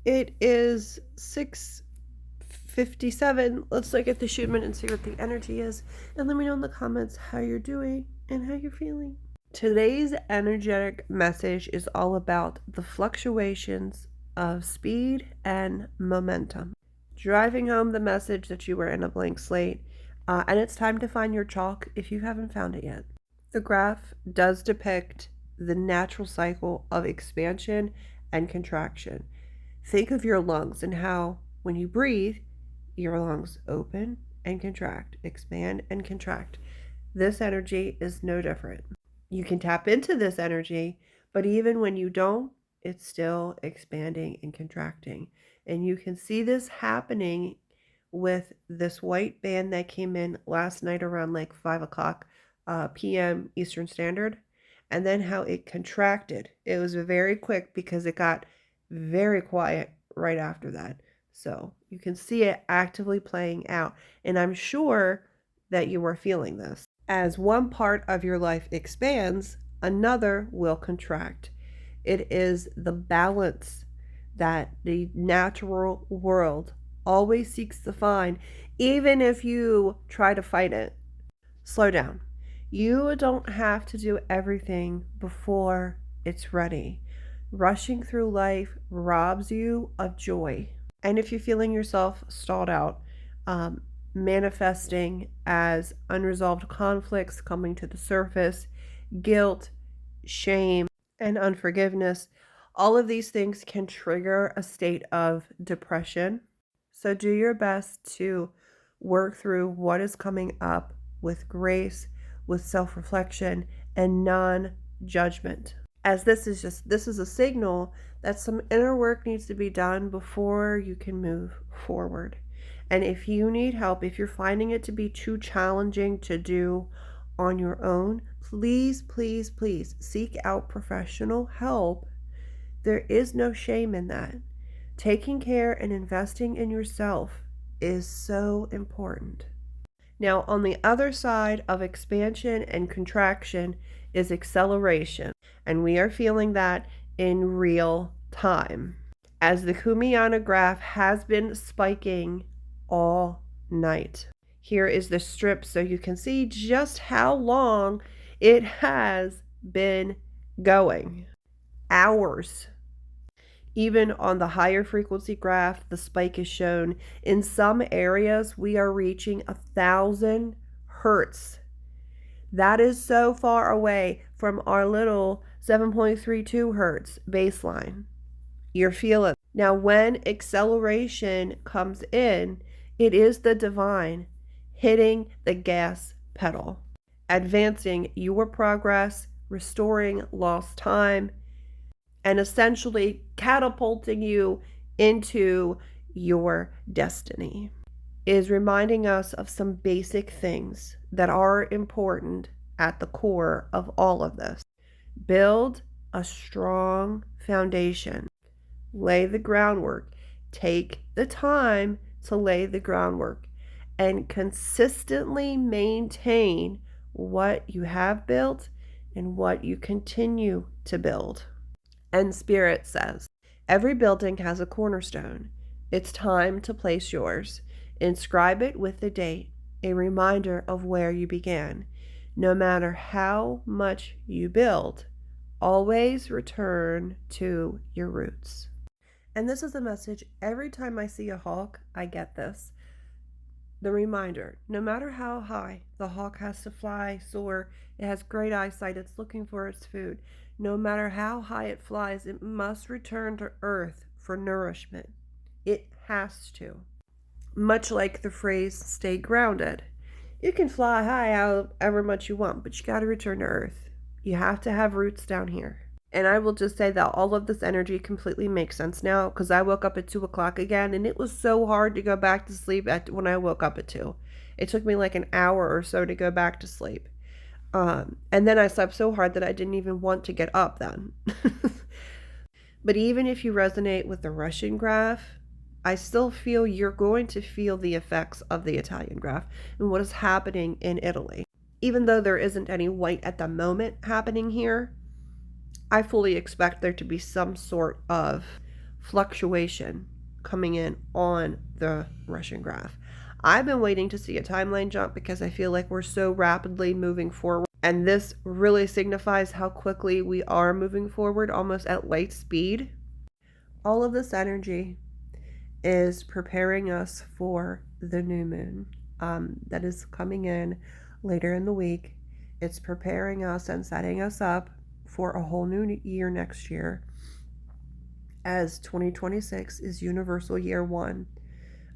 It is 6:57. Let's look at the Schumann and see what the energy is. And let me know in the comments how you're doing and how you're feeling. Today's energetic message is all about the fluctuations of speed and momentum. Driving home the message that you were in a blank slate, and it's time to find your chalk if you haven't found it yet. The graph does depict the natural cycle of expansion and contraction. Think of your lungs and how, when you breathe, your lungs open and contract, expand and contract. This energy is no different. You can tap into this energy, but even when you don't, it's still expanding and contracting. And you can see this happening with this white band that came in last night around like 5 o'clock p.m. Eastern Standard, and then how it contracted. It was very quick because it got very quiet right after that. So you can see it actively playing out. And I'm sure that you are feeling this. As one part of your life expands, another will contract. It is the balance that the natural world always seeks to find, even if you try to fight it. Slow down. You don't have to do everything before it's ready. Rushing through life robs you of joy. And if you're feeling yourself stalled out, manifesting as unresolved conflicts coming to the surface, guilt, shame, and unforgiveness, all of these things can trigger a state of depression. So do your best to work through what is coming up with grace, with self-reflection, and non-judgment. As this is a signal that some inner work needs to be done before you can move forward. And if you need help, if you're finding it to be too challenging to do on your own, please, please, please seek out professional help. There is no shame in that. Taking care and investing in yourself is so important. Now, on the other side of expansion and contraction is acceleration, and we are feeling that in real time, as the Kumiana graph has been spiking all night. Here is the strip so you can see just how long it has been going. Hours. Even on the higher frequency graph, the spike is shown. In some areas, we are reaching 1,000 hertz. That is so far away from our little 7.32 hertz baseline. You're feeling. Now, when acceleration comes in, it is the divine hitting the gas pedal, advancing your progress, restoring lost time, and essentially catapulting you into your destiny. It is reminding us of some basic things that are important at the core of all of this. Build a strong foundation. Lay the groundwork. Take the time to lay the groundwork and consistently maintain what you have built and what you continue to build. And Spirit says, every building has a cornerstone. It's time to place yours. Inscribe it with the date, a reminder of where you began. No matter how much you build, always return to your roots. And this is a message every time I see a hawk, I get this. The reminder, no matter how high the hawk has to fly, soar, it has great eyesight, it's looking for its food. No matter how high it flies, it must return to earth for nourishment. It has to. Much like the phrase, stay grounded. You can fly high however much you want, but you got to return to earth. You have to have roots down here. And I will just say that all of this energy completely makes sense now, because I woke up at 2 o'clock again, and it was so hard to go back to sleep when I woke up at 2. It took me like an hour or so to go back to sleep. And then I slept so hard that I didn't even want to get up then. But even if you resonate with the Russian graph, I still feel you're going to feel the effects of the Italian graph and what is happening in Italy. Even though there isn't any white at the moment happening here, I fully expect there to be some sort of fluctuation coming in on the Russian graph. I've been waiting to see a timeline jump because I feel like we're so rapidly moving forward. And this really signifies how quickly we are moving forward, almost at light speed. All of this energy is preparing us for the new moon that is coming in later in the week. It's preparing us and setting us up for a whole new year next year, as 2026 is universal year one,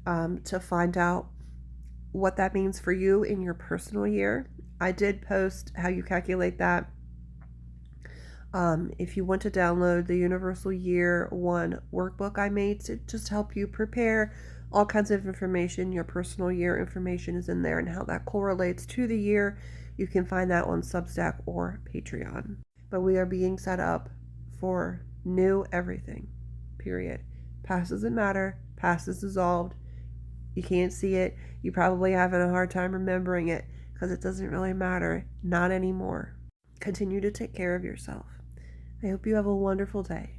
to find out what that means for you in your personal year. I did post how you calculate that. If you want to download the Universal Year 1 workbook I made to just help you prepare all kinds of information, your personal year information is in there and how that correlates to the year. You can find that on Substack or Patreon. But we are being set up for new everything, period. Past doesn't matter. Past is dissolved. You can't see it. You're probably having a hard time remembering it because it doesn't really matter. Not anymore. Continue to take care of yourself. I hope you have a wonderful day.